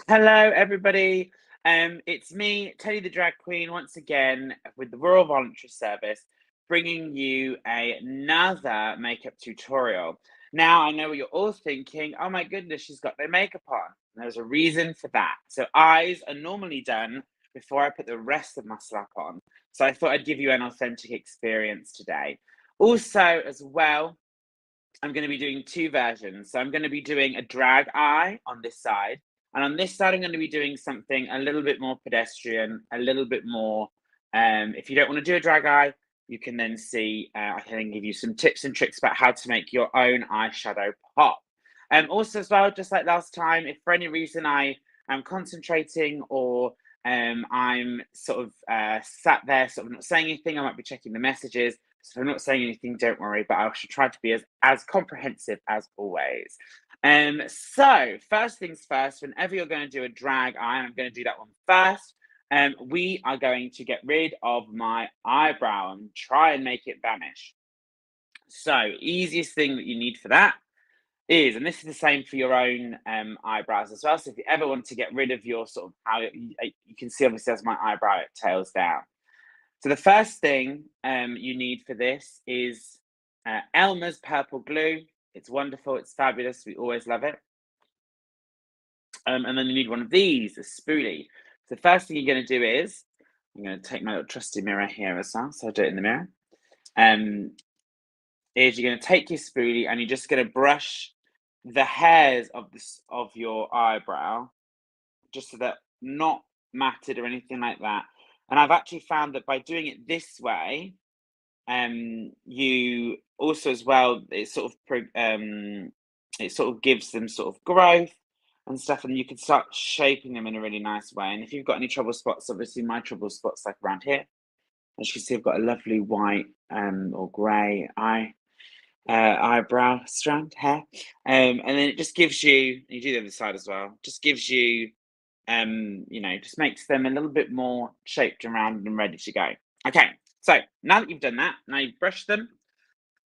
Hello, everybody. It's me, Teddy the Drag Queen, once again with the Royal Voluntary Service, bringing you another makeup tutorial. Now, I know what you're all thinking. Oh my goodness, she's got no makeup on. And there's a reason for that. So eyes are normally done before I put the rest of my slap on. So I thought I'd give you an authentic experience today. Also, as well, I'm going to be doing two versions. So I'm going to be doing a drag eye on this side. And on this side, I'm going to be doing something a little bit more pedestrian, a little bit more, if you don't want to do a drag eye, you can then see, I can then give you some tips and tricks about how to make your own eyeshadow pop. Also as well, just like last time, if for any reason I am concentrating or I'm sort of sat there sort of not saying anything, I might be checking the messages. So if I'm not saying anything, don't worry, but I should try to be as comprehensive as always. So first things first, whenever you're going to do a drag eye, I'm going to do that one first. We are going to get rid of my eyebrow and try and make it vanish. So easiest thing that you need for that is, and this is the same for your own eyebrows as well. So if you ever want to get rid of your sort of how you can see, obviously, as my eyebrow, it tails down. So the first thing you need for this is Elmer's purple glue. It's wonderful. It's fabulous. We always love it. And then you need one of these, a spoolie. So the first thing you're going to do is, I'm going to take my little trusty mirror here as well. So I'll do it in the mirror. Is you're going to take your spoolie and you're just going to brush the hairs of your eyebrow, just so that not matted or anything like that. And I've actually found that by doing it this way, you also as well, it sort of gives them sort of growth and stuff, and you can start shaping them in a really nice way. And if you've got any trouble spots, obviously my trouble spots like around here, as you can see, I've got a lovely white or grey eyebrow strand hair, and then it just gives you do the other side as well, just gives you just makes them a little bit more shaped and rounded and ready to go. Okay, so now that you've done that, now you've brushed them,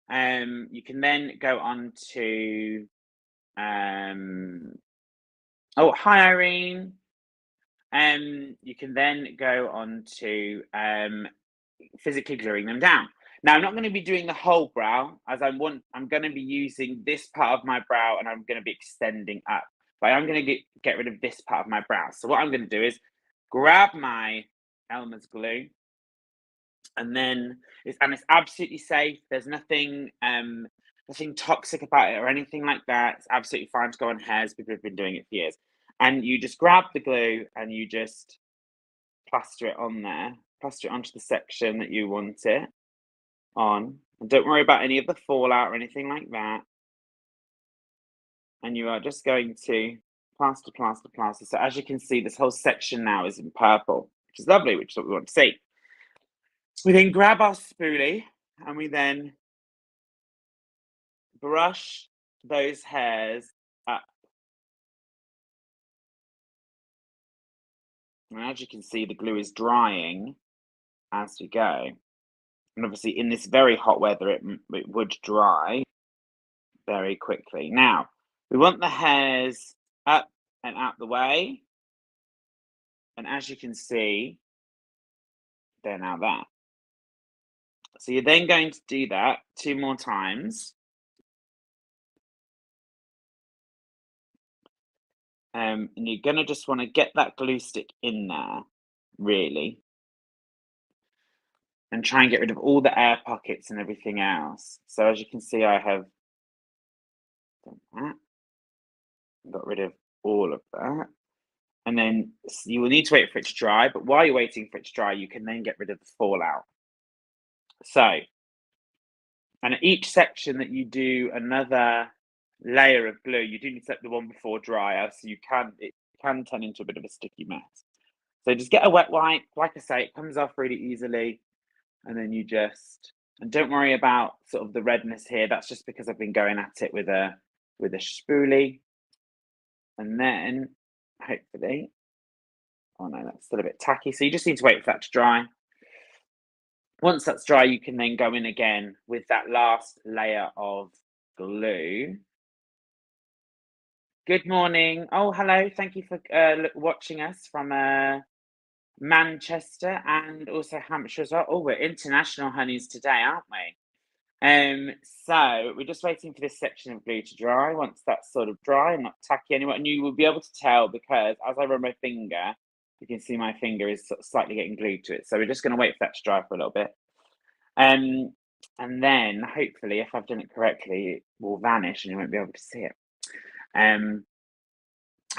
you can then go on to oh, hi Irene. You can then go on to physically gluing them down. Now, I'm not going to be doing the whole brow, as I'm going to be using this part of my brow and I'm going to be extending up. But I'm going to get rid of this part of my brow. So what I'm going to do is grab my Elmer's glue, and then it's absolutely safe. There's nothing nothing toxic about it or anything like that. It's absolutely fine to go on hairs. People have been doing it for years. And you just grab the glue and you just plaster it on there. Plaster it onto the section that you want it on. And don't worry about any of the fallout or anything like that. And you are just going to plaster, plaster, plaster. So as you can see, this whole section now is in purple, which is lovely, which is what we want to see. We then grab our spoolie and we then brush those hairs up. And as you can see, the glue is drying as we go. And obviously in this very hot weather, it would dry very quickly. Now, we want the hairs up and out the way. And as you can see, they're now there. So you're then going to do that 2 more times. And you're going to just want to get that glue stick in there, really. And try and get rid of all the air pockets and everything else. So as you can see, I have done that. Got rid of all of that. And then you will need to wait for it to dry, but while you're waiting for it to dry, you can then get rid of the fallout. So, and at each section that you do another layer of glue, you do need to let the one before dry, else it can turn into a bit of a sticky mess. So just get a wet wipe. Like I say, it comes off really easily. And then and don't worry about sort of the redness here. That's just because I've been going at it with a spoolie. And then, hopefully, oh no, that's still a bit tacky. So you just need to wait for that to dry. Once that's dry, you can then go in again with that last layer of glue. Good morning. Oh, hello. Thank you for watching us from Manchester and also Hampshire as well. Oh, we're international honeys today, aren't we? So we're just waiting for this section of glue to dry. Once that's sort of dry and not tacky anymore, and you will be able to tell because as I rub my finger, you can see my finger is sort of slightly getting glued to it. So we're just going to wait for that to dry for a little bit. And then hopefully, if I've done it correctly, it will vanish and you won't be able to see it. I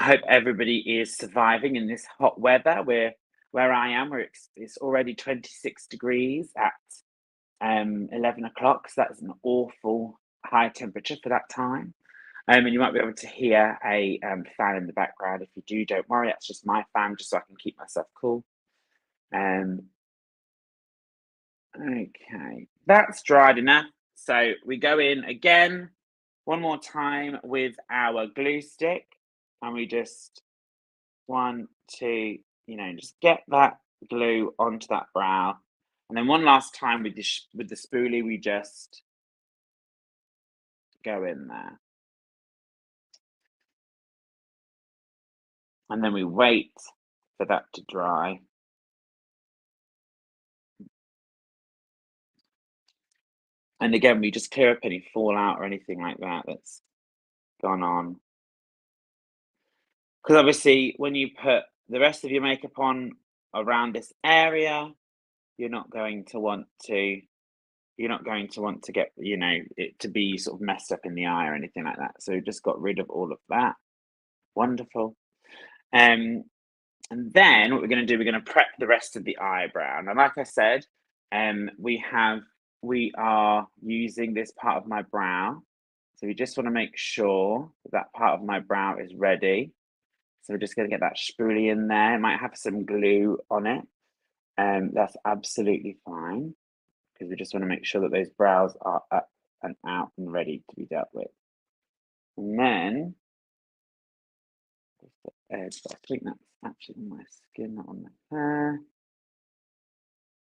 hope everybody is surviving in this hot weather. Where I am, where it's already 26 degrees at 11 o'clock, so that's an awful high temperature for that time. And you might be able to hear a fan in the background. If you do, don't worry, that's just my fan, just so I can keep myself cool. Okay, that's dried enough. So we go in again, one more time with our glue stick, and we just 1, 2, just get that glue onto that brow. And then one last time with the spoolie, we just go in there. And then we wait for that to dry. And again, we just clear up any fallout or anything like that that's gone on. Because obviously, when you put the rest of your makeup on around this area, you're not going to want to get, it to be sort of messed up in the eye or anything like that. So we just got rid of all of that. Wonderful. And then what we're going to do, we're going to prep the rest of the eyebrow. Now, like I said, we are using this part of my brow. So we just want to make sure that part of my brow is ready. So we're just going to get that spoolie in there. It might have some glue on it. That's absolutely fine because we just want to make sure that those brows are up and out and ready to be dealt with. And then, I think that's actually on my skin, not on my hair.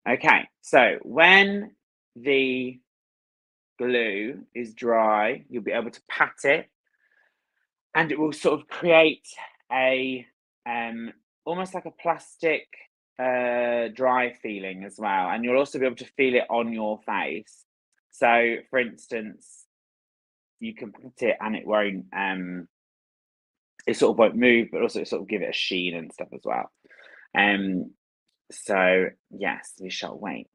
Okay, so when the glue is dry, you'll be able to pat it and it will sort of create a almost like a plastic dry feeling as well, and you'll also be able to feel it on your face. So for instance, you can pat it and it won't it sort of won't move, but also sort of give it a sheen and stuff as well. So yes, we shall wait.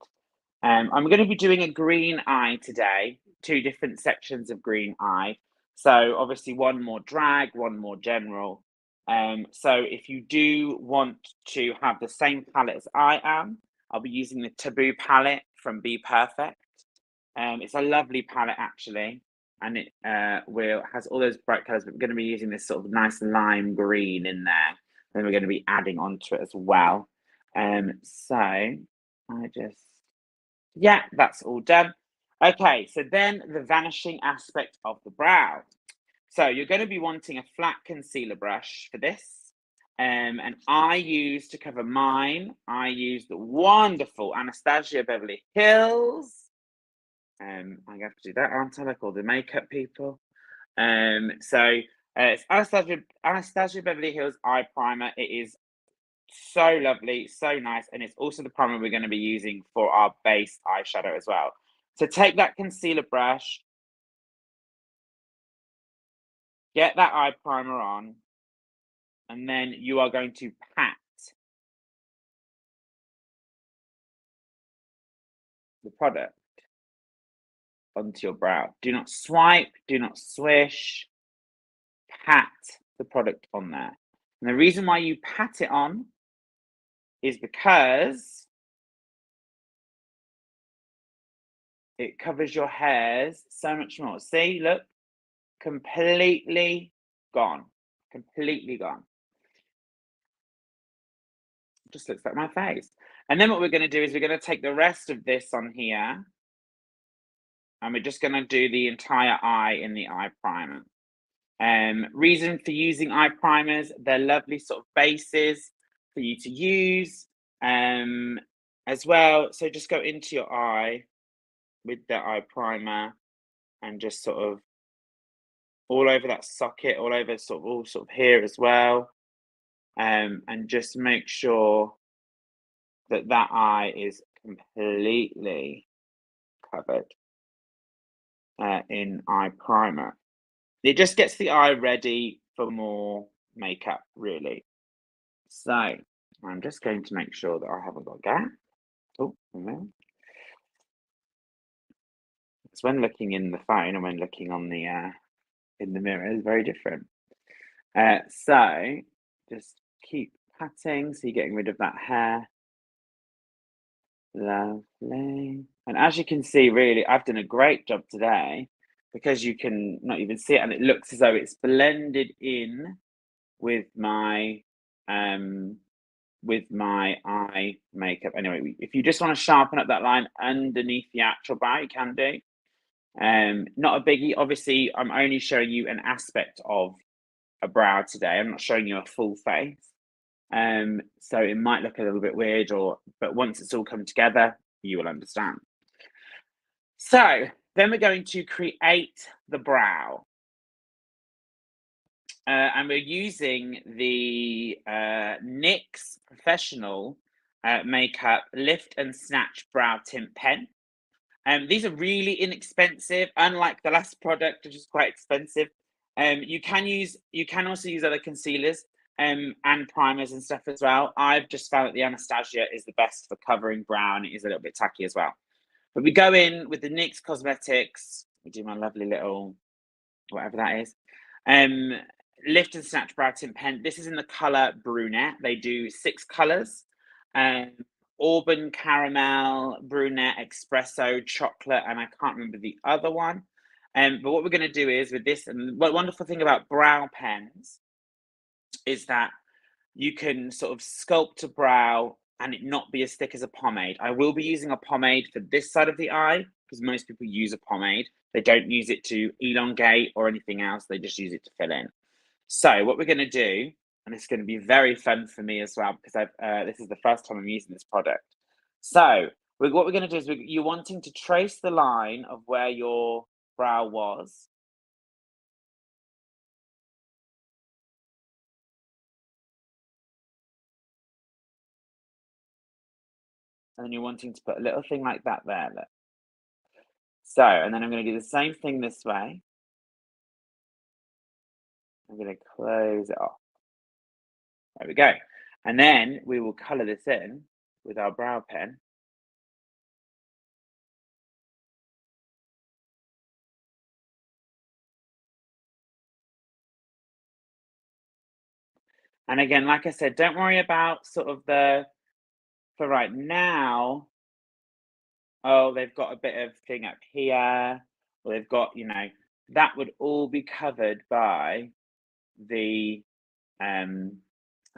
I'm going to be doing a green eye today, 2 different sections of green eye. So obviously one more drag, one more general. So if you do want to have the same palette as I am, I'll be using the Taboo palette from Be Perfect. It's a lovely palette actually, and it has all those bright colours, but we're going to be using this sort of nice lime green in there. Then we're going to be adding onto it as well. So I just yeah, that's all done. Okay, so then the vanishing aspect of the brow. So you're going to be wanting a flat concealer brush for this. And I use, to cover mine, I use the wonderful Anastasia Beverly Hills. I have to do that, aren't I? Like all the makeup people. It's Anastasia Beverly Hills eye primer. It is so lovely, so nice, and it's also the primer we're going to be using for our base eyeshadow as well. So take that concealer brush, get that eye primer on, and then you are going to pat the product onto your brow. Do not swipe, do not swish, pat the product on there. And the reason why you pat it on is because it covers your hairs so much more. See, look, completely gone. Completely gone. Just looks like my face. And then what we're going to do is we're going to take the rest of this on here and we're just going to do the entire eye in the eye primer. Reason for using eye primers, they're lovely sort of bases for you to use as well. So just go into your eye with the eye primer and just sort of all over that socket, all over all sort of here as well. And just make sure that that eye is completely covered in eye primer. It just gets the eye ready for more makeup, really. So I'm just going to make sure that I haven't got a gap. Oh, no. It's when looking in the phone and when looking on the in the mirror is very different. So just keep patting, so you're getting rid of that hair. Lovely. And as you can see, really, I've done a great job today because you can not even see it, and it looks as though it's blended in with my eye makeup. Anyway, if you just want to sharpen up that line underneath the actual brow, you can do. Not a biggie. Obviously, I'm only showing you an aspect of a brow today. I'm not showing you a full face. So it might look a little bit weird, but once it's all come together, you will understand. So then we're going to create the brow. And we're using the NYX Professional Makeup Lift and Snatch Brow Tint Pen. These are really inexpensive, unlike the last product, which is quite expensive. You can also use other concealers and primers and stuff as well. I've just found that the Anastasia is the best for covering brow, and it is a little bit tacky as well. But we go in with the NYX Cosmetics. We do my lovely little, whatever that is. Lift and Snatch Brow Tint Pen. This is in the color Brunette. They do 6 colors. Auburn, Caramel, Brunette, Espresso, Chocolate, and I can't remember the other one. But what we're going to do is with this, and what wonderful thing about brow pens is that you can sort of sculpt a brow and it not be as thick as a pomade. I will be using a pomade for this side of the eye because most people use a pomade. They don't use it to elongate or anything else. They just use it to fill in. So what we're going to do, and it's going to be very fun for me as well because this is the first time I'm using this product. So what we're going to do is you're wanting to trace the line of where your brow was. And then you're wanting to put a little thing like that there. Look. So, and then I'm going to do the same thing this way. I'm going to close it off. There we go. And then we will colour this in with our brow pen. And again, like I said, don't worry about sort of for right now, oh, they've got a bit of thing up here, or they've got, that would all be covered by the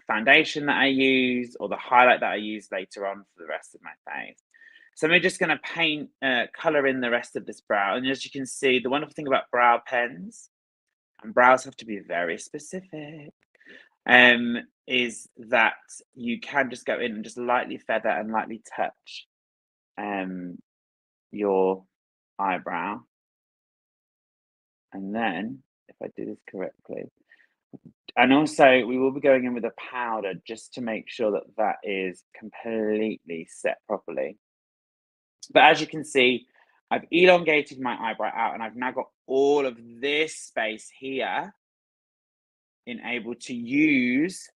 foundation that I use or the highlight that I use later on for the rest of my face. So I'm just going to paint, colour in the rest of this brow. And as you can see, the wonderful thing about brow pens, and brows have to be very specific, is that you can just go in and just lightly feather and lightly touch your eyebrow. And then, if I do this correctly, and also we will be going in with a powder just to make sure that that is completely set properly. But as you can see, I've elongated my eyebrow out and I've now got all of this space here able to use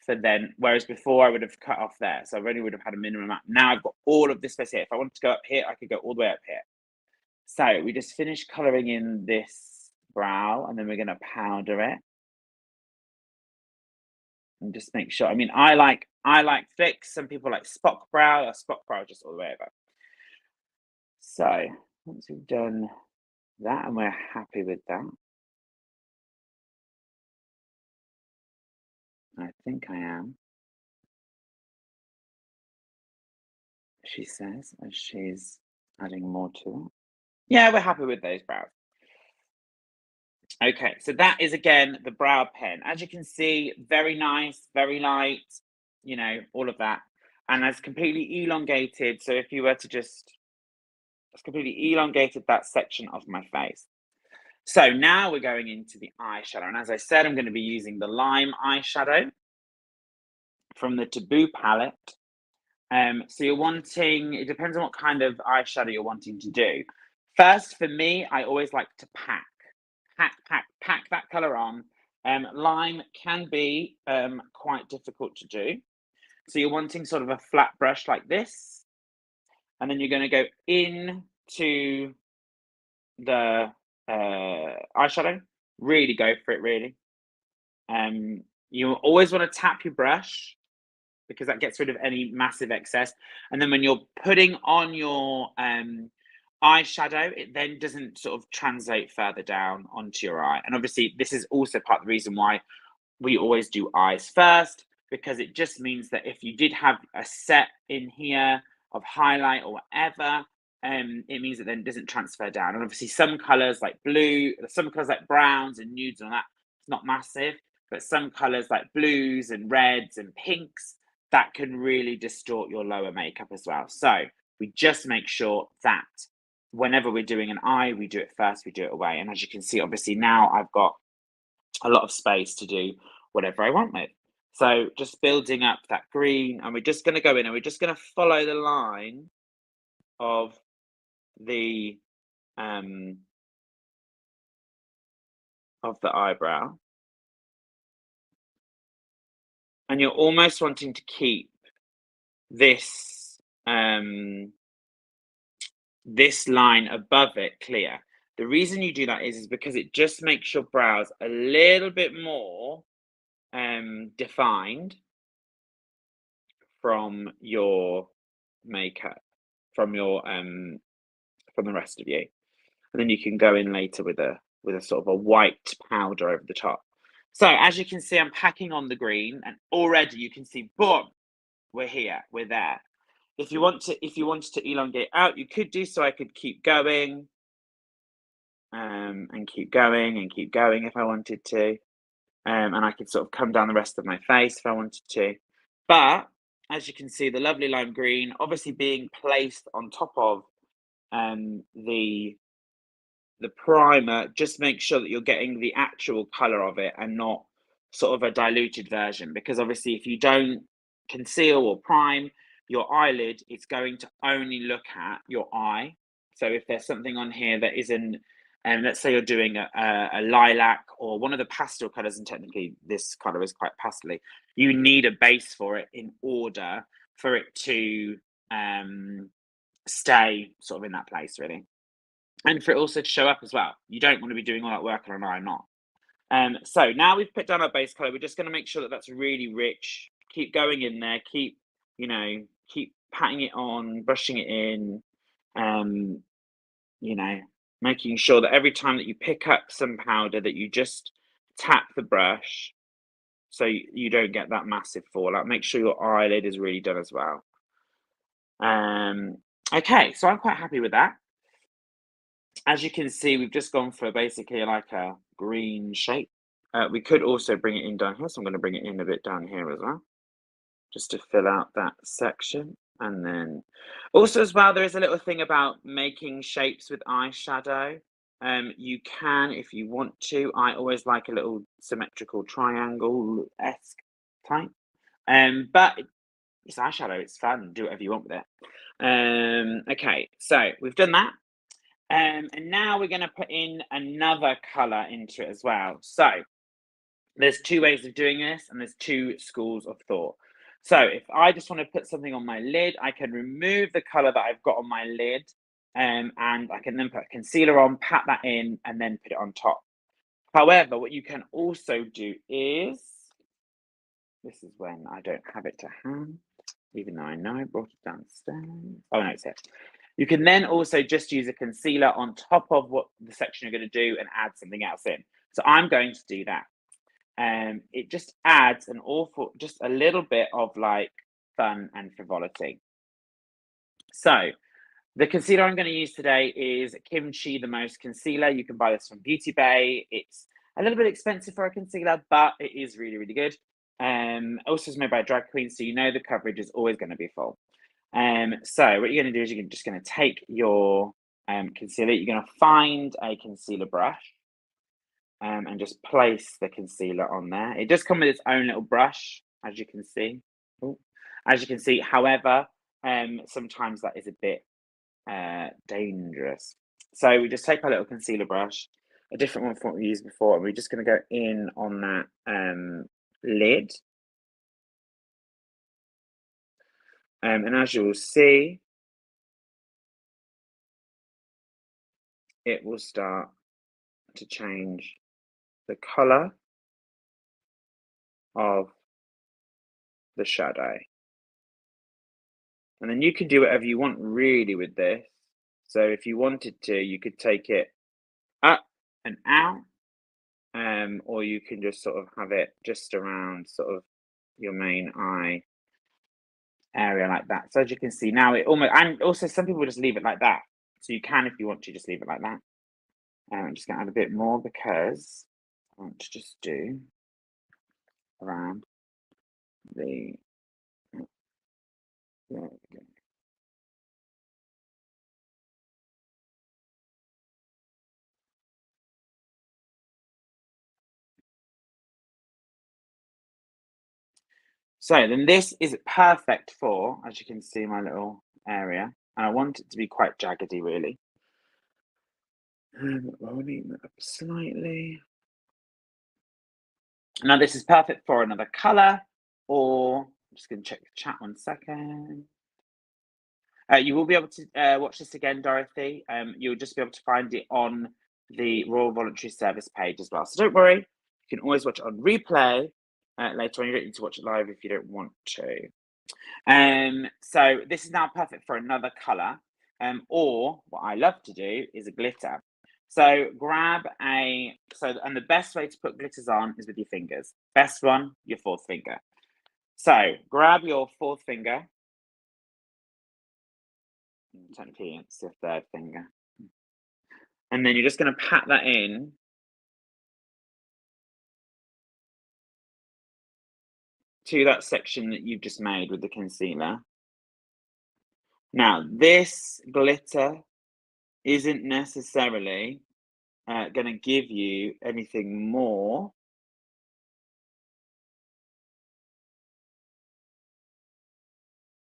for then, whereas before I would have cut off there. So I only would have had a minimum amount. Now I've got all of this space here. If I wanted to go up here, I could go all the way up here. So we just finished colouring in this brow and then we're going to powder it. And just make sure, I like thick, some people like Spock brow, or Spock brow just all the way over. So once we've done that and we're happy with that, I think I am, she says, as she's adding more to it. Yeah, we're happy with those brows. Okay, so that is again the brow pen. As you can see, very nice, very light, all of that. And it's completely elongated. So if you were to it's completely elongated that section of my face. So now we're going into the eyeshadow, and as I said, I'm going to be using the lime eyeshadow from the Taboo palette. So you're wanting, it depends on what kind of eyeshadow you're wanting to do. First, for me, I always like to pack that colour on. Lime can be quite difficult to do. So you're wanting sort of a flat brush like this, and then you're going to go into the eyeshadow. Really go for it, really. You always want to tap your brush because that gets rid of any massive excess. And then when you're putting on your eyeshadow, it then doesn't sort of translate further down onto your eye. And obviously, this is also part of the reason why we always do eyes first, because it just means that if you did have a set in here of highlight or whatever, it means that then it doesn't transfer down. And obviously some colors like blue, some colors like browns and nudes and all that, it's not massive, but some colors like blues and reds and pinks, that can really distort your lower makeup as well. So we just make sure that whenever we're doing an eye, we do it first, we do it away. And as you can see, obviously now I've got a lot of space to do whatever I want with. So just building up that green, and we're just going to go in and we're just going to follow the line of the eyebrow. And you're almost wanting to keep this this line above it clear. The reason you do that is because it just makes your brows a little bit more defined from your makeup, from the rest of you. And then you can go in later with a sort of a white powder over the top. So as you can see, I'm packing on the green, and already you can see, boom, we're here, we're there. If you wanted to elongate out, you could do so. I could keep going, and keep going and keep going if I wanted to. And I could sort of come down the rest of my face if I wanted to. But as you can see, the lovely lime green, obviously being placed on top of the primer, just make sure that you're getting the actual color of it and not sort of a diluted version, because obviously if you don't conceal or prime your eyelid, it's going to only look at your eye. So if there's something on here that isn't, and let's say you're doing a lilac or one of the pastel colors, and technically this color is quite pastely, you need a base for it in order for it to stay sort of in that place, really. And for it also to show up as well. You don't want to be doing all that work on an eye, not. So now we've put down our base color, we're just going to make sure that that's really rich. Keep going in there, keep patting it on, brushing it in, making sure that every time that you pick up some powder that you just tap the brush so you don't get that massive fallout. Make sure your eyelid is really done as well. Okay, so I'm quite happy with that. As you can see, we've just gone for basically like a green shape. We could also bring it in down here, so I'm going to bring it in a bit down here as well, just to fill out that section. And then also as well, there is a little thing about making shapes with eyeshadow. You can, if you want to. I always like a little symmetrical triangle-esque type. But it's eyeshadow, it's fun, do whatever you want with it. Okay, so we've done that. And now we're going to put in another color into it as well. So there's two ways of doing this, and there's two schools of thought. So if I just want to put something on my lid, I can remove the color that I've got on my lid, and I can then put a concealer on, pat that in, and then put it on top. However, what you can also do is, this is when I don't have it to hand, even though I know I brought it downstairs. Oh, no, it's here. You can then also just use a concealer on top of what the section you're going to do and add something else in. So I'm going to do that. It just adds just a little bit of like fun and frivolity. So the concealer I'm going to use today is Kimchi The Most Concealer. You can buy this from Beauty Bay. It's a little bit expensive for a concealer, but it is really, really good. Also is made by Drag Queen, so you know the coverage is always going to be full. So what you're going to do is you're just going to take your concealer. You're going to find a concealer brush. and just place the concealer on there. It does come with its own little brush, as you can see. Ooh. As you can see, however, sometimes that is a bit dangerous. So we just take our little concealer brush, a different one from what we used before, and we're just going to go in on that lid. And as you'll see, it will start to change the colour of the shadow. And then you can do whatever you want really with this. So if you wanted to, you could take it up and out, or you can just sort of have it just around sort of your main eye area like that. So as you can see now, it almost, and also some people just leave it like that. So you can, if you want to, just leave it like that. I'm just going to add a bit more because I want to just do around the, there we go. So then this is perfect for, as you can see, my little area. And I want it to be quite jaggedy, really. Rolling that up slightly. Now this is perfect for another colour, or I'm just going to check the chat 1 second. You will be able to watch this again, Dorothy. You'll just be able to find it on the Royal Voluntary Service page as well. So don't worry, you can always watch it on replay later on. You don't need to watch it live if you don't want to. So this is now perfect for another colour. Or what I love to do is a glitter. So grab and the best way to put glitters on is with your fingers. Best one, your fourth finger. So grab your fourth finger. Technically, it's the third finger. And then you're just going to pat that in to that section that you've just made with the concealer. Now, this glitter isn't necessarily going to give you anything more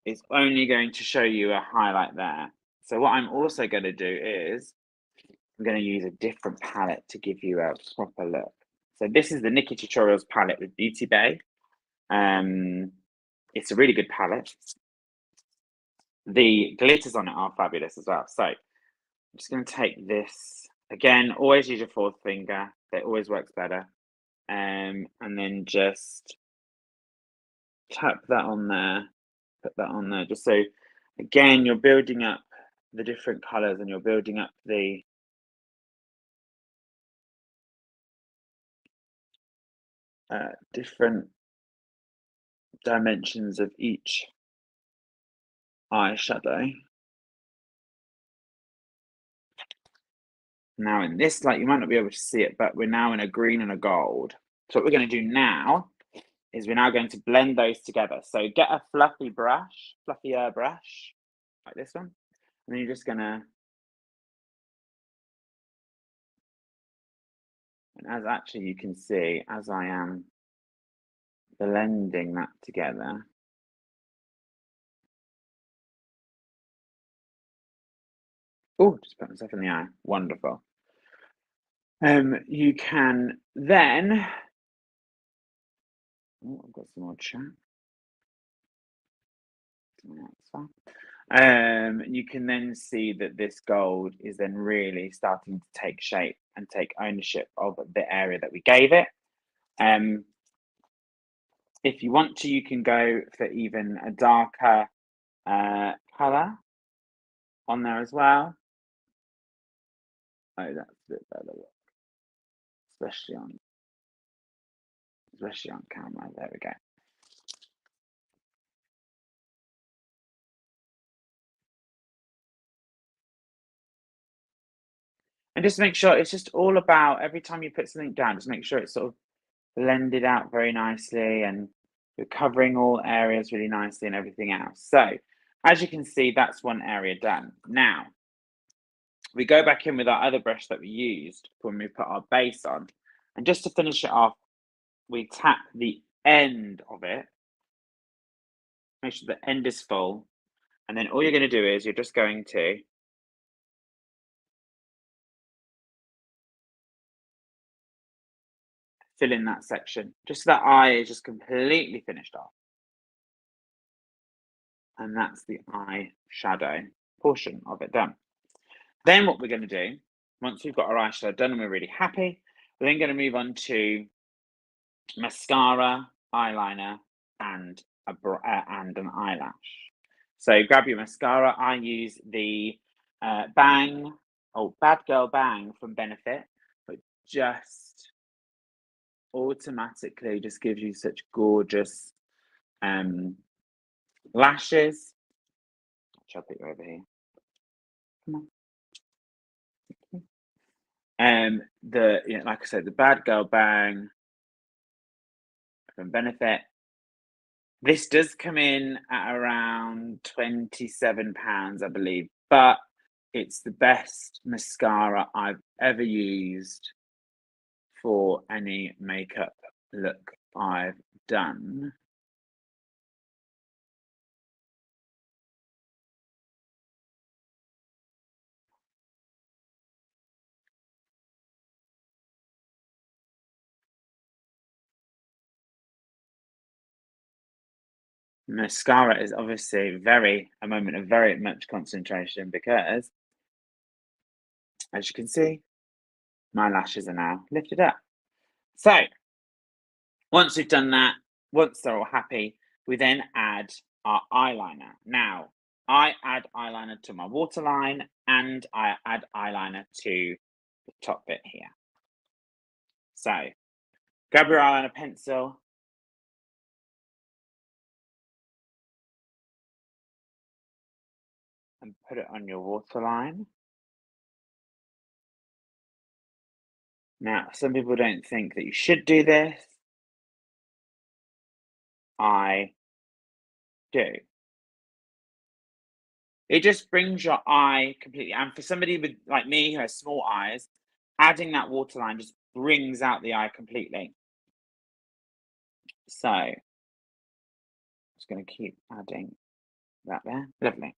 it's only going to show you a highlight there. So what I'm also going to do is I'm going to use a different palette to give you a proper look. So this is the Nikki Tutorials palette with Beauty Bay. It's a really good palette. The glitters on it are fabulous as well. So I'm just going to take this. Again, always use your fourth finger. It always works better. And then just tap that on there. Put that on there. Just so, again, you're building up the different colours and you're building up the different dimensions of each eyeshadow. Now in this light, you might not be able to see it, but we're now in a green and a gold. So what we're going to do now is we're now going to blend those together. So get a fluffier brush, like this one. And then you're just going to, and as actually you can see, as I am blending that together, oh, just put myself in the eye. Wonderful. You can then, oh, I've got some more chat. You can then see that this gold is then really starting to take shape and take ownership of the area that we gave it. If you want to, you can go for even a darker colour on there as well. Oh, that's a bit better, especially on camera. There we go. And just make sure it's just all about every time you put something down, just make sure it's sort of blended out very nicely and you're covering all areas really nicely and everything else. So as you can see, that's one area done. Now, we go back in with our other brush that we used when we put our base on, And just to finish it off, we tap the end of it, make sure the end is full, and then all you're going to do is you're just going to fill in that section, just so that eye is just completely finished off. And that's the eyeshadow portion of it done. Then what we're going to do, once we've got our eyeshadow done and we're really happy, we're then going to move on to mascara, eyeliner, and an eyelash. So grab your mascara. I use the Bad Girl Bang from Benefit, but just automatically just gives you such gorgeous lashes. I'll put you over here. Come on. Like I said, the Bad Girl Bang from Benefit. This does come in at around £27, I believe, but it's the best mascara I've ever used for any makeup look I've done. Mascara is obviously a moment of very much concentration because, as you can see, my lashes are now lifted up. So, once we've done that, once they're all happy, we then add our eyeliner. Now, I add eyeliner to my waterline and I add eyeliner to the top bit here. So, grab your eyeliner pencil. And put it on your waterline. Now, some people don't think that you should do this. I do. It just brings your eye completely. And for somebody with like me who has small eyes, adding that waterline just brings out the eye completely. So, just going to keep adding that there. Lovely.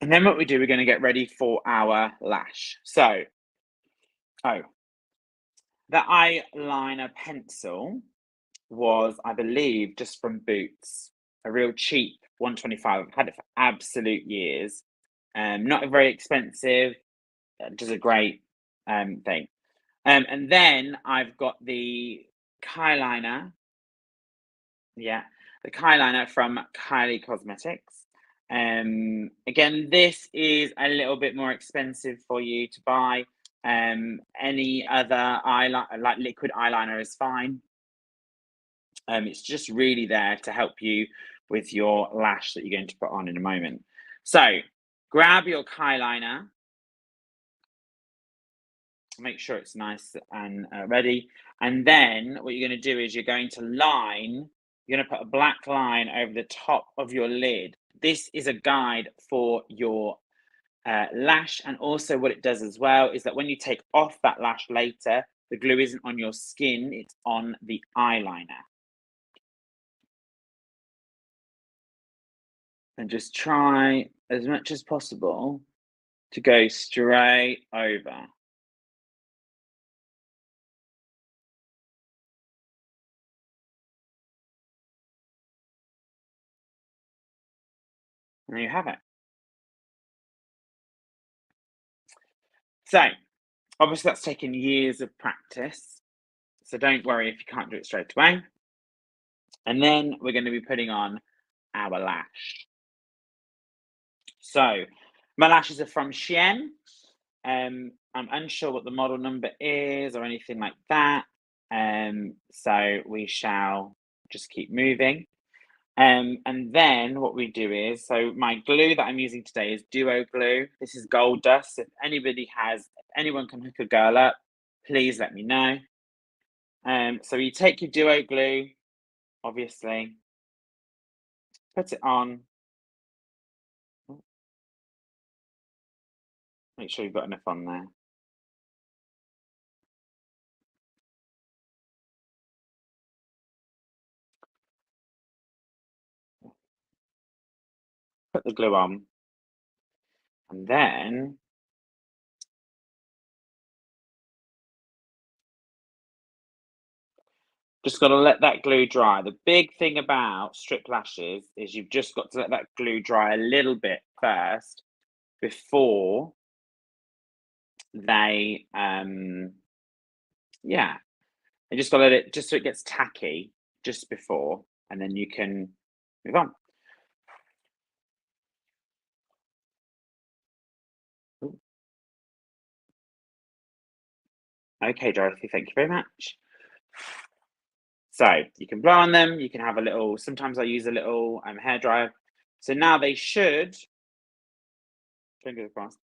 And then what we do, we're going to get ready for our lash. So, the eyeliner pencil was, I believe, just from Boots, a real cheap 125. I've had it for absolute years. Not very expensive, just a great thing. And then I've got the Kyliner. Yeah, the Kyliner from Kylie Cosmetics. Again, this is a little bit more expensive for you to buy. Any other eyeliner, like liquid eyeliner, is fine. It's just really there to help you with your lash that you're going to put on in a moment. So, grab your Kyliner. Make sure it's nice and ready. And then what you're going to do is you're going to put a black line over the top of your lid. This is a guide for your lash. And also what it does as well is that when you take off that lash later, the glue isn't on your skin, it's on the eyeliner. And just try as much as possible to go straight over. And there you have it. So, obviously that's taken years of practice. So don't worry if you can't do it straight away. And then we're going to be putting on our lash. So, my lashes are from Shein. I'm unsure what the model number is or anything like that. So we shall just keep moving. And then what we do is, so my glue that I'm using today is Duo Glue. This is Gold Dust. If anyone can hook a girl up, please let me know. So you take your Duo Glue, obviously, put it on. Make sure you've got enough on there. put the glue on, and then just got to let that glue dry. The big thing about strip lashes is you've just got to let that glue dry a little bit first before they, yeah, you just got to let it, just so it gets tacky just before, and then you can move on. Ooh. Okay, Dorothy, thank you very much. So you can blow on them, you can have a little, sometimes I use a little hairdryer. So now they should, fingers crossed,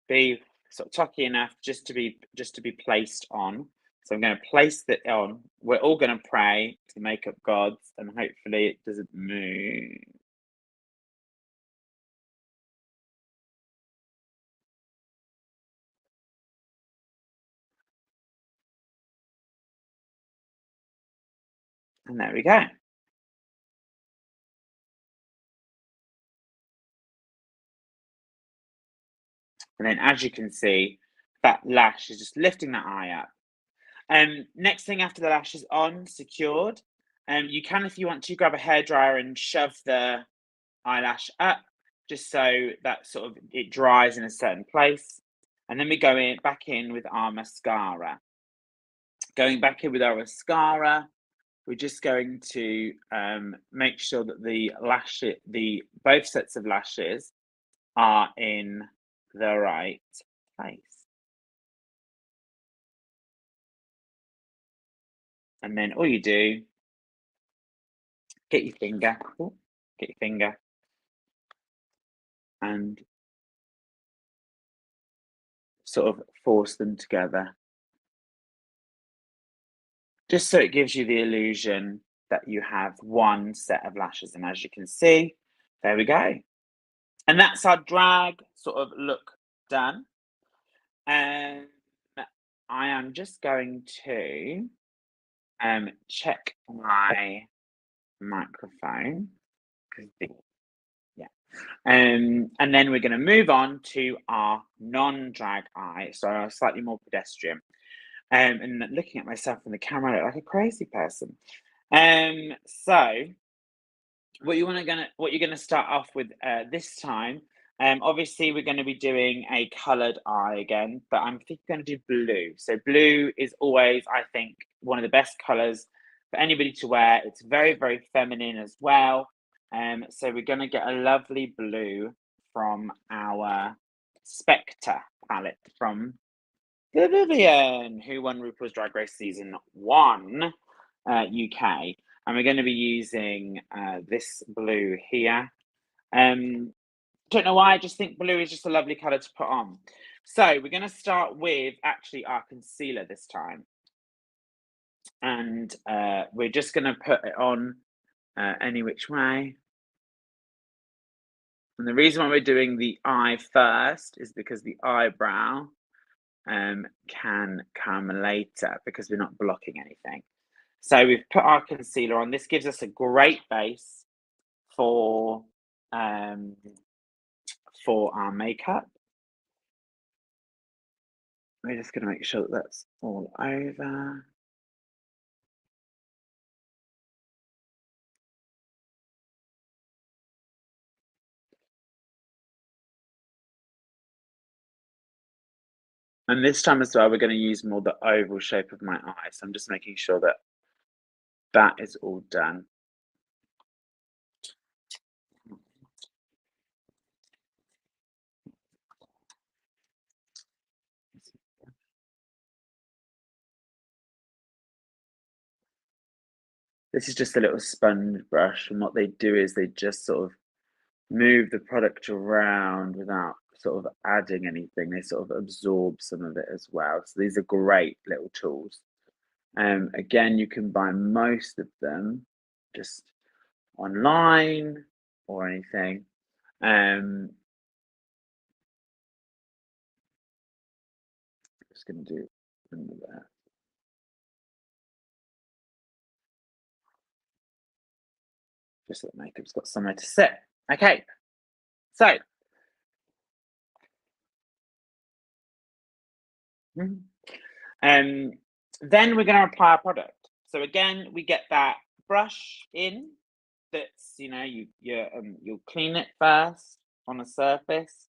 be sort of tucky enough just to be placed on. So I'm going to place it on. We're all going to pray to the makeup gods, and hopefully it doesn't move. And there we go. And then, as you can see, that lash is just lifting that eye up. Next thing after the lash is on, secured, you can, if you want to, grab a hairdryer and shove the eyelash up, just so that sort of it dries in a certain place. And then we go in back in with our mascara. Going back in with our mascara, we're just going to make sure that the both sets of lashes are in the right place. And then all you do, get your finger, and sort of force them together, just so it gives you the illusion that you have one set of lashes. And as you can see, there we go. And that's our drag sort of look done. And I am just going to check my microphone. Yeah. And then we're going to move on to our non-drag eye, so our slightly more pedestrian. And looking at myself in the camera, I look like a crazy person. So what you're gonna start off with this time. Obviously we're going to be doing a coloured eye again, but I'm think going to do blue. So blue is always, I think, one of the best colours for anybody to wear. It's very, very feminine as well. So we're going to get a lovely blue from our Spectre palette from Vivian, who won RuPaul's Drag Race Season 1 UK. And we're going to be using this blue here. Don't know why, I just think blue is just a lovely colour to put on. So we're going to start with actually our concealer this time. And we're just going to put it on any which way. And the reason why we're doing the eye first is because the eyebrow can come later because we're not blocking anything. So we've put our concealer on. This gives us a great base for our makeup. We're just going to make sure that that's all over. And this time as well, we're going to use more the oval shape of my eye. So I'm just making sure that that is all done. This is just a little sponge brush, and what they do is they just sort of move the product around without sort of adding anything. They sort of absorb some of it as well. So these are great little tools. Again, you can buy most of them just online or anything. Just going to do under there. Just so the makeup's got somewhere to sit. Okay. So, mhm, um, then we're gonna apply our product. So again, we get that brush in that's, you'll clean it first on a surface.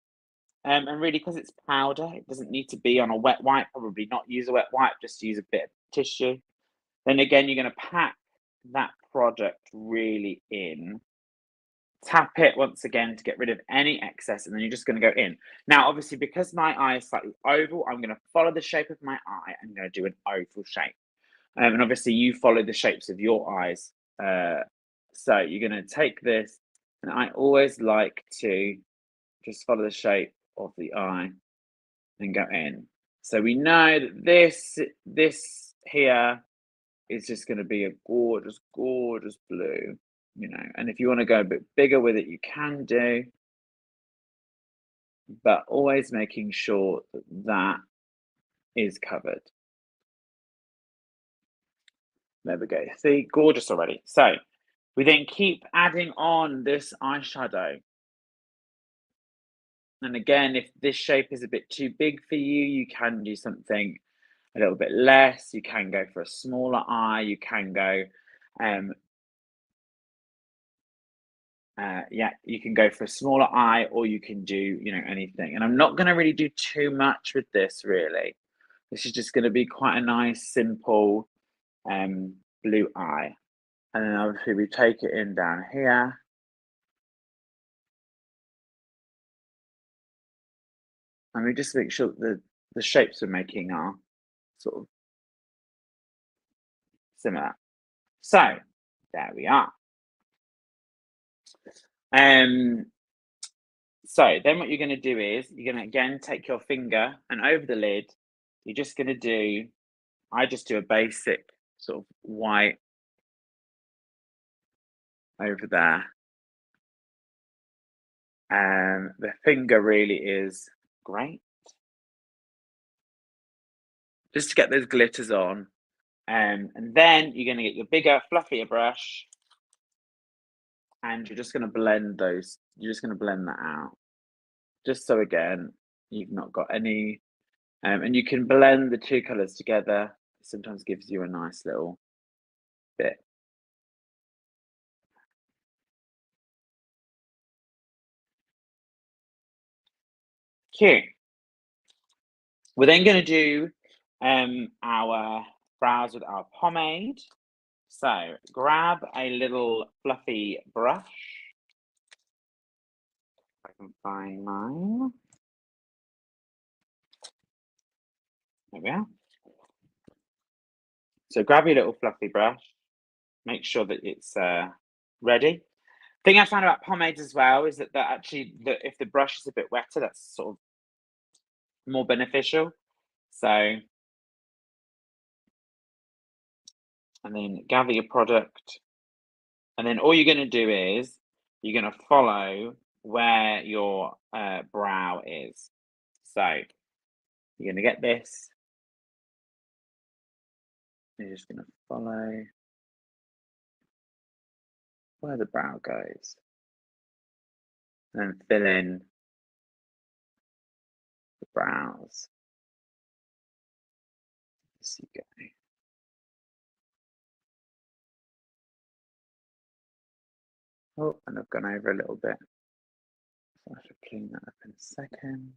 And really, because it's powder, it doesn't need to be on a wet wipe. Probably not use a wet wipe, just use a bit of tissue. Then again, you're going to pack that product really in. Tap it once again to get rid of any excess, and then you're just going to go in. Now, obviously, because my eye is slightly oval, I'm going to follow the shape of my eye. I'm going to do an oval shape. And obviously, you follow the shapes of your eyes. So you're going to take this, and I always like to just follow the shape of the eye and go in. So we know that this here is just going to be a gorgeous, gorgeous blue, And if you want to go a bit bigger with it, you can do, but always making sure that that is covered. There we go. See, gorgeous already. So we then keep adding on this eyeshadow. And again, if this shape is a bit too big for you, you can do something a little bit less. You can go for a smaller eye. You can go, you can go for a smaller eye, or you can do, anything. And I'm not going to really do too much with this, really. This is just going to be quite a nice, simple blue eye. And then obviously we take it in down here. And we just make sure that the shapes we're making are sort of similar. So there we are. So then what you're going to do is you're going to again take your finger, and over the lid, you're just going to do, I just do a basic sort of white over there. The finger really is great. Just to get those glitters on. And then you're going to get your bigger, fluffier brush, and you're just going to blend those. You're just going to blend that out. Just so again, you've not got any, and you can blend the two colours together. It sometimes gives you a nice little bit. Cute. We're then going to do our brows with our pomade. So grab a little fluffy brush. If I can find mine. There we are. So grab your little fluffy brush. Make sure that it's ready. Thing I found about pomades as well is that if the brush is a bit wetter, that's sort of more beneficial. So, and then gather your product, and then all you're going to do is you're going to follow where your brow is. So you're going to get this. You're just going to follow where the brow goes, and then fill in the brows as you go. Oh, and I've gone over a little bit, so I should clean that up in a second.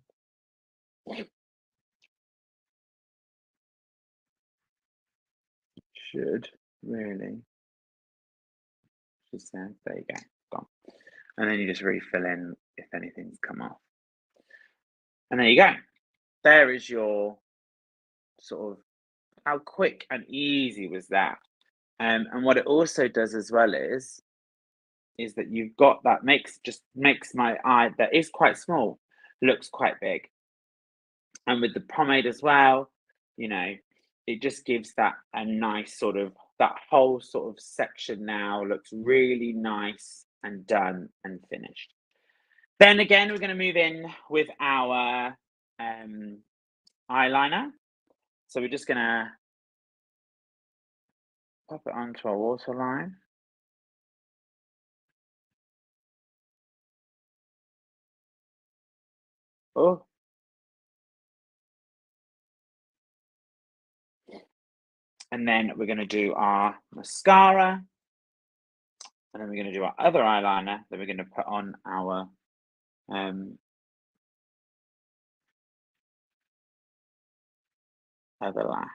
Should really, she said. There you go, gone. And then you just refill in if anything's come off. And there you go. There is your sort of, how quick and easy was that? And what it also does as well is that you've got that makes my eye that is quite small looks quite big. And with the pomade as well, it just gives that a nice sort of, that whole sort of section now looks really nice and done and finished. Then again, we're going to move in with our eyeliner. So we're just going to pop it onto our waterline. Oh, and then we're gonna do our mascara, and then we're gonna do our other eyeliner that we're gonna put on our um, other lash.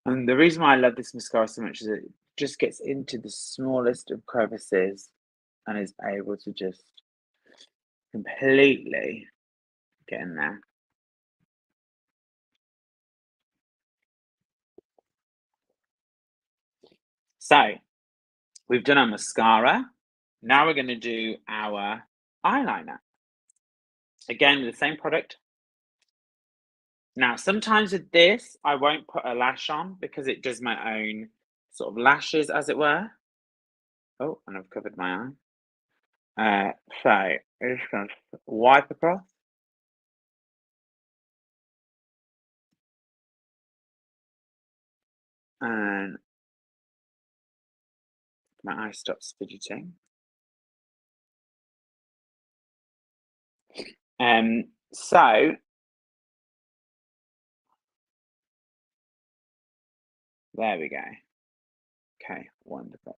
And the reason why I love this mascara so much is it just gets into the smallest of crevices and is able to just completely get in there. So we've done our mascara. Now we're going to do our eyeliner. Again, with the same product. Now, sometimes with this, I won't put a lash on because it does my own sort of lashes, as it were. Oh, and I've covered my eye. So I'm just going to wipe across. And my eye stops fidgeting. So there we go. Okay, wonderful.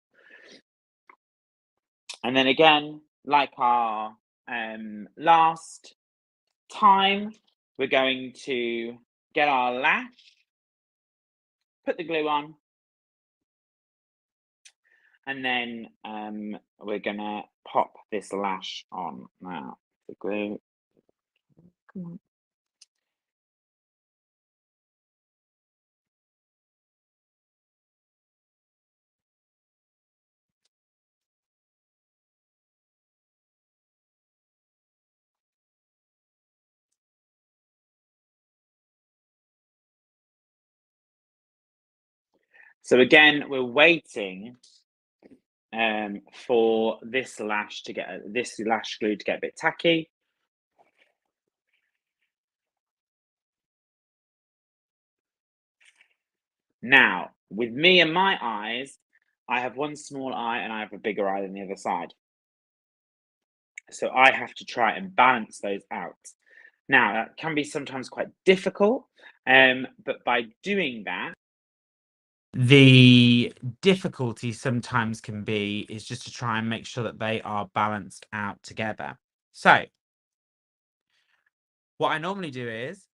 And then again, like our last time, we're going to get our lash, put the glue on, and then we're gonna pop this lash on now. The glue. Come on. So again, we're waiting for this lash to get this lash glue to get a bit tacky. Now, with me and my eyes, I have one small eye and I have a bigger eye than the other side. So I have to try and balance those out. Now, that can be sometimes quite difficult, but by doing that, the difficulty sometimes can be is just to try and make sure that they are balanced out together. So what I normally do is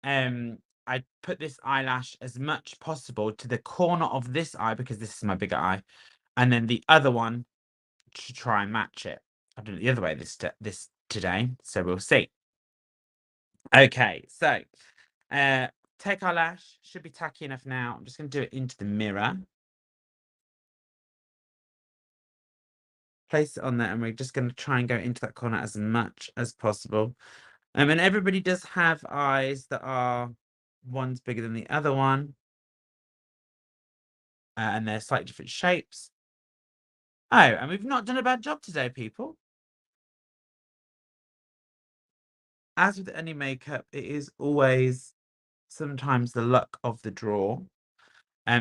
I put this eyelash as much possible to the corner of this eye because this is my bigger eye, and then the other one to try and match it. I've done it the other way this today, so we'll see. Okay, so take our lash, should be tacky enough now. I'm just going to do it into the mirror. Place it on there, and we're just going to try and go into that corner as much as possible. And everybody does have eyes that are one's bigger than the other one. And they're slightly different shapes. Oh, and we've not done a bad job today, people. As with any makeup, it is always sometimes the luck of the draw.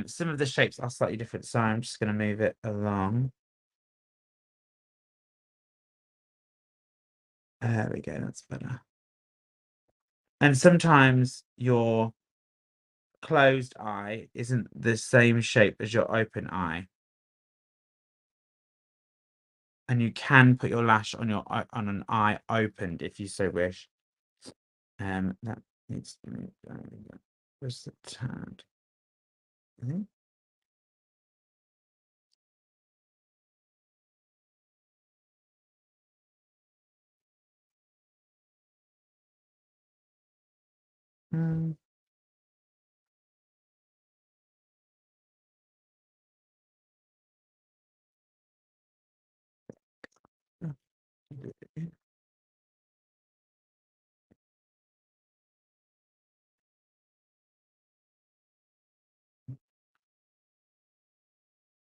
Some of the shapes are slightly different, so I'm just going to move it along. There we go, that's better. And sometimes your closed eye isn't the same shape as your open eye. And you can put your lash on an eye opened if you so wish. That needs to be just a tad. Mm.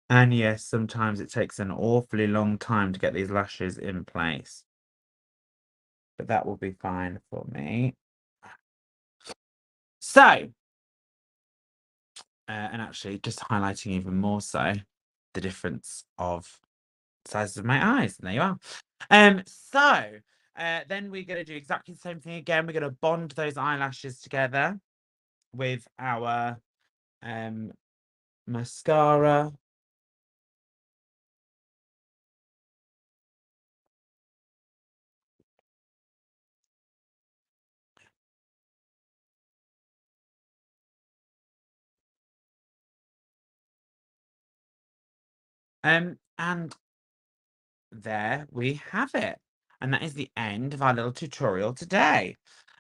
And yes, sometimes it takes an awfully long time to get these lashes in place. But that will be fine for me. So, and actually just highlighting even more so the difference of sizes of my eyes. And there you are. So then we're going to do exactly the same thing again. We're going to bond those eyelashes together with our mascara. And there we have it. And that is the end of our little tutorial today.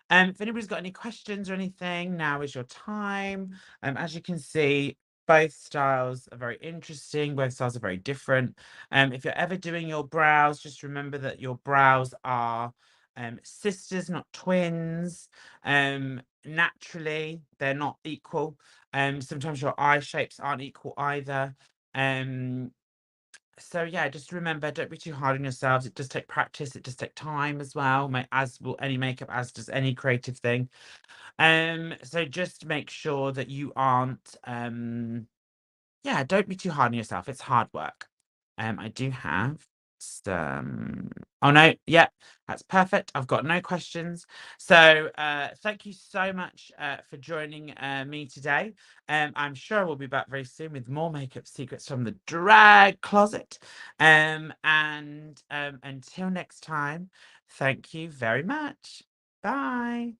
If anybody's got any questions or anything, now is your time. As you can see, both styles are very interesting. Both styles are very different. If you're ever doing your brows, just remember that your brows are sisters, not twins. Naturally, they're not equal. Sometimes your eye shapes aren't equal either. So yeah, just remember, don't be too hard on yourselves. It does take practice. It does take time as well, as will any makeup, as does any creative thing. So just make sure that you aren't, yeah, don't be too hard on yourself. It's hard work. I do have some. Oh no, yeah, that's perfect. I've got no questions. So thank you so much for joining me today. I'm sure we'll be back very soon with more makeup secrets from the drag closet. And until next time, thank you very much. Bye.